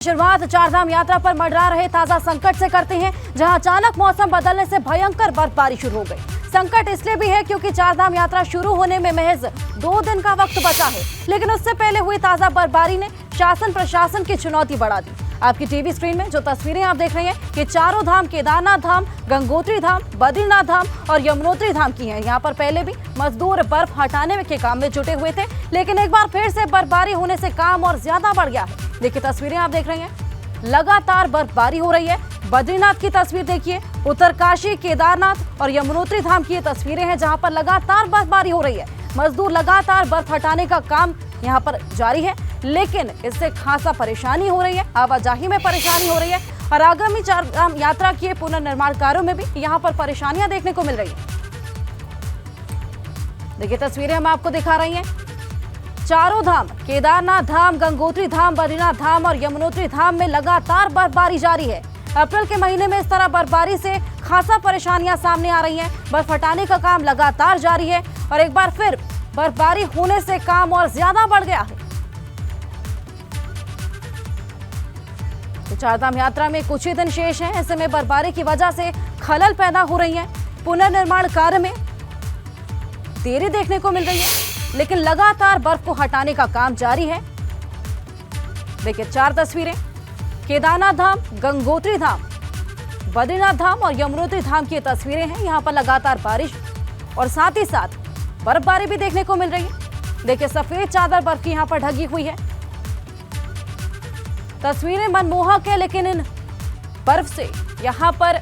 शुरुआत चारधाम यात्रा पर मंडरा रहे ताजा संकट से करते हैं, जहां अचानक मौसम बदलने से भयंकर बर्फबारी शुरू हो गई। संकट इसलिए भी है क्योंकि चारधाम यात्रा शुरू होने में महज 2 दिन का वक्त बचा है, लेकिन उससे पहले हुई ताजा बर्फबारी ने शासन प्रशासन की चुनौती बढ़ा दी। आपकी टीवी स्क्रीन में जो तस्वीरें आप देख रहे हैं कि चारों धाम केदारनाथ धाम, गंगोत्री धाम, बद्रीनाथ धाम और यमुनोत्री धाम की हैं। यहाँ पर पहले भी मजदूर बर्फ हटाने के काम में जुटे हुए थे, लेकिन एक बार फिर से बर्फबारी होने से काम और ज्यादा बढ़ गया है। देखिए तस्वीरें आप देख रहे हैं, लगातार बर्फबारी हो रही है। बद्रीनाथ की तस्वीर देखिए, उत्तरकाशी, केदारनाथ और यमुनोत्री धाम की ये तस्वीरें हैं जहां पर लगातार बर्फबारी हो रही है। मजदूर लगातार बर्फ हटाने का काम यहां पर जारी है, लेकिन इससे खासा परेशानी हो रही है, आवाजाही में परेशानी हो रही है और आगामी चारधाम यात्रा के पुनर्निर्माण कार्यों में भी यहां पर परेशानियां देखने को मिल रही है। देखिए तस्वीरें हम आपको दिखा रही हैं, चारों धाम केदारनाथ धाम, गंगोत्री धाम, बद्रीनाथ धाम और यमुनोत्री धाम में लगातार बर्फबारी जारी है। अप्रैल के महीने में इस तरह बर्फबारी से खासा परेशानियां सामने आ रही हैं। बर्फ हटाने का काम लगातार जारी है और एक बार फिर बर्फबारी होने से काम और ज्यादा बढ़ गया है। तो चारधाम यात्रा में कुछ ही दिन शेष हैं, ऐसे में बर्फबारी की वजह से खलल पैदा हो रही है। पुनर्निर्माण कार्य में देरी देखने को मिल रही है, लेकिन लगातार बर्फ को हटाने का काम जारी है। देखिए 4 तस्वीरें, केदारनाथ धाम, गंगोत्री धाम, बद्रीनाथ धाम और यमुनोत्री धाम की तस्वीरें हैं। यहां पर लगातार बारिश और साथ ही साथ बर्फबारी भी देखने को मिल रही है। देखिए सफेद चादर बर्फ की यहां पर ढकी हुई है। तस्वीरें मनमोहक है, लेकिन इन बर्फ से यहां पर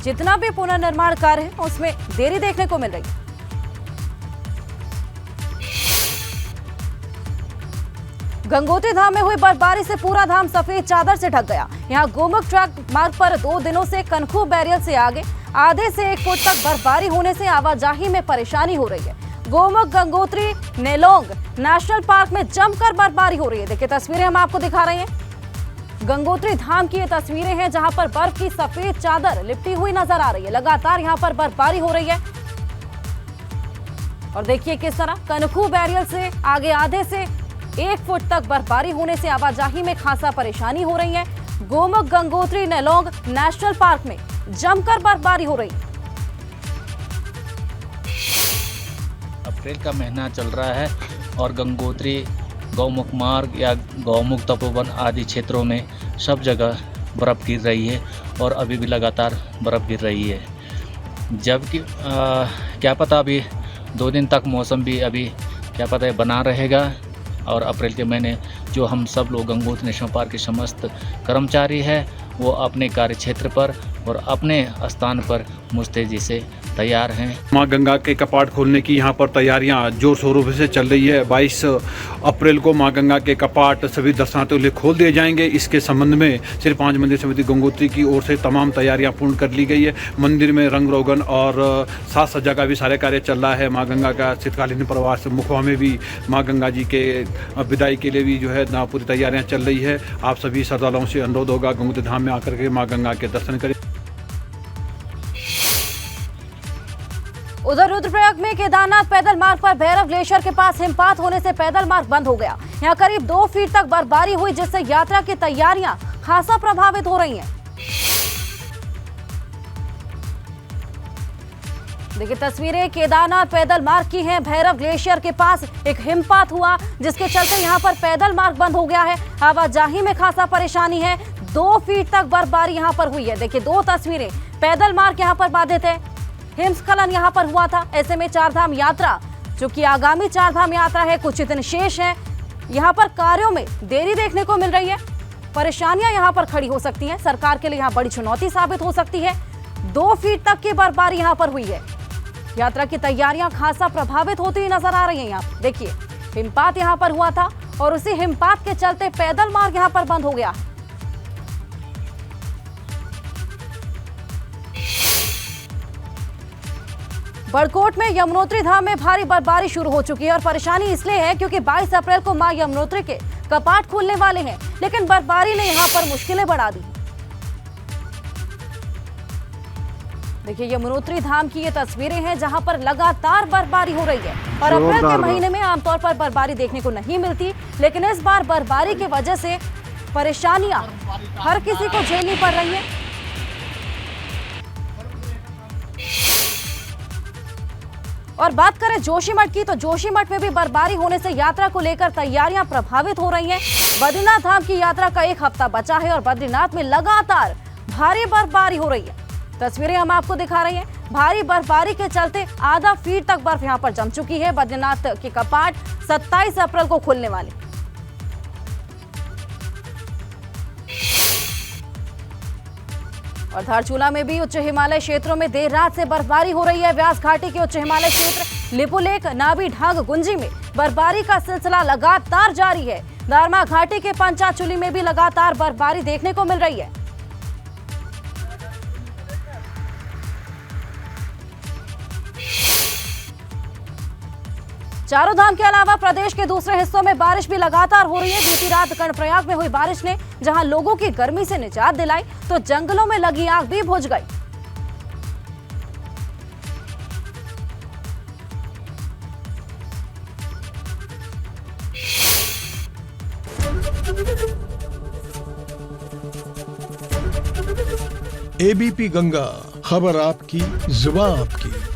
जितना भी पुनर्निर्माण कार्य है उसमें देरी देखने को मिल रही है। गंगोत्री धाम में हुई बर्फबारी से पूरा धाम सफेद चादर से ढक गया। यहाँ गोमुख ट्रैक मार्ग पर 2 दिनों से कनखू बैरियर से आगे आधे से 1 फुट तक बर्फबारी होने से आवाजाही में परेशानी हो रही है। गोमुख, गंगोत्री, नेलोंग नेशनल पार्क में जमकर बर्फबारी हो रही है। देखिए तस्वीरें हम आपको दिखा रहे हैं, गंगोत्री धाम की ये तस्वीरें हैं जहां पर बर्फ की सफेद चादर लिपटी हुई नजर आ रही है। लगातार यहाँ पर बर्फबारी हो रही है और देखिए किस तरह कनखू बैरियर से आगे आधे से 1 फुट तक बर्फबारी होने से आवाजाही में खासा परेशानी हो रही है। गोमुख, गंगोत्री, नेलोंग नेशनल पार्क में जमकर बर्फबारी हो रही है। अप्रैल का महीना चल रहा है और गंगोत्री, गौमुख मार्ग या गौमुख तपोवन आदि क्षेत्रों में सब जगह बर्फ़ गिर रही है और अभी भी लगातार बर्फ़ गिर रही है। जबकि क्या पता अभी 2 दिन तक मौसम भी अभी क्या पता है बना रहेगा और अप्रैल के महीने जो हम सब लोग गंगोत्री नेशनल पार्क के समस्त कर्मचारी हैं वो अपने कार्य क्षेत्र पर और अपने स्थान पर मुस्तैदी से तैयार हैं। मां गंगा के कपाट खोलने की यहां पर तैयारियां जोर शोरों से चल रही है। 22 अप्रैल को मां गंगा के कपाट सभी दर्शनार्थियों के लिए खोल दिए जाएंगे। इसके संबंध में श्री 5 मंदिर समिति गंगोत्री की ओर से तमाम तैयारियां पूर्ण कर ली गई है। मंदिर में रंग रोगन और साज सज्जा का भी सारे कार्य चल रहा है। माँ गंगा का शीतकालीन प्रवास मुखवा में भी माँ गंगा जी के विदाई के लिए भी जो है ना पूरी तैयारियाँ चल रही है। आप सभी श्रद्धालुओं से अनुरोध होगा गंगोत्री धाम में आकर के माँ गंगा के दर्शन करें। उधर रुद्रप्रयाग में केदारनाथ पैदल मार्ग पर भैरव ग्लेशियर के पास हिमपात होने से पैदल मार्ग बंद हो गया। यहाँ करीब 2 फीट तक बर्फबारी हुई, जिससे यात्रा की तैयारियां खासा प्रभावित हो रही हैं। देखिए तस्वीरें केदारनाथ पैदल मार्ग की हैं। भैरव ग्लेशियर के पास एक हिमपात हुआ, जिसके चलते यहाँ पर पैदल मार्ग बंद हो गया है। आवाजाही में खासा परेशानी है। 2 फीट तक बर्फबारी यहाँ पर हुई है। देखिए 2 तस्वीरें, पैदल मार्ग यहाँ पर बाधित है, हिमस्खलन यहाँ पर हुआ था। ऐसे में चारधाम यात्रा, जो कि आगामी चारधाम यात्रा है, कुछ दिन शेष है। यहाँ पर कार्यों में देरी देखने को मिल रही है। परेशानियां यहाँ पर खड़ी हो सकती हैं, सरकार के लिए यहाँ बड़ी चुनौती साबित हो सकती है। 2 फीट तक की बर्फबारी यहाँ पर हुई है। यात्रा की तैयारियां खासा प्रभावित होती नजर आ रही हैं। यहाँ देखिए हिमपात यहाँ पर हुआ था और उसी हिमपात के चलते पैदल मार्ग यहाँ पर बंद हो गया है। बड़कोट में यमुनोत्री धाम में भारी बर्फबारी शुरू हो चुकी है और परेशानी इसलिए है क्योंकि 22 अप्रैल को मां यमुनोत्री के कपाट खुलने वाले हैं, लेकिन बर्फबारी ने यहां पर मुश्किलें बढ़ा दी। देखिए यमुनोत्री धाम की ये तस्वीरें हैं जहां पर लगातार बर्फबारी हो रही है और अप्रैल के महीने में आमतौर पर बर्फबारी देखने को नहीं मिलती, लेकिन इस बार बर्फबारी की वजह से परेशानियां हर किसी को झेलनी पड़ रही है। और बात करें जोशीमठ की, तो जोशीमठ में भी बर्फबारी होने से यात्रा को लेकर तैयारियां प्रभावित हो रही हैं। बद्रीनाथ धाम की यात्रा का एक हफ्ता बचा है और बद्रीनाथ में लगातार भारी बर्फबारी हो रही है। तस्वीरें हम आपको दिखा रहे हैं। भारी बर्फबारी के चलते आधा फीट तक बर्फ यहां पर जम चुकी है। बद्रीनाथ के कपाट 27 अप्रैल को खुलने वाले। और धारचूला में भी उच्च हिमालय क्षेत्रों में देर रात से बर्फबारी हो रही है। व्यास घाटी के उच्च हिमालय क्षेत्र लिपुलेख, नाभी ढांग, गुंजी में बर्फबारी का सिलसिला लगातार जारी है। दारमा घाटी के पंचाचुली में भी लगातार बर्फबारी देखने को मिल रही है। चारों धाम के अलावा प्रदेश के दूसरे हिस्सों में बारिश भी लगातार हो रही है। बीती रात कर्णप्रयाग में हुई बारिश ने जहां लोगों की गर्मी से निजात दिलाई, तो जंगलों में लगी आग भी बुझ गई। एबीपी गंगा, खबर आपकी, जुबान आपकी।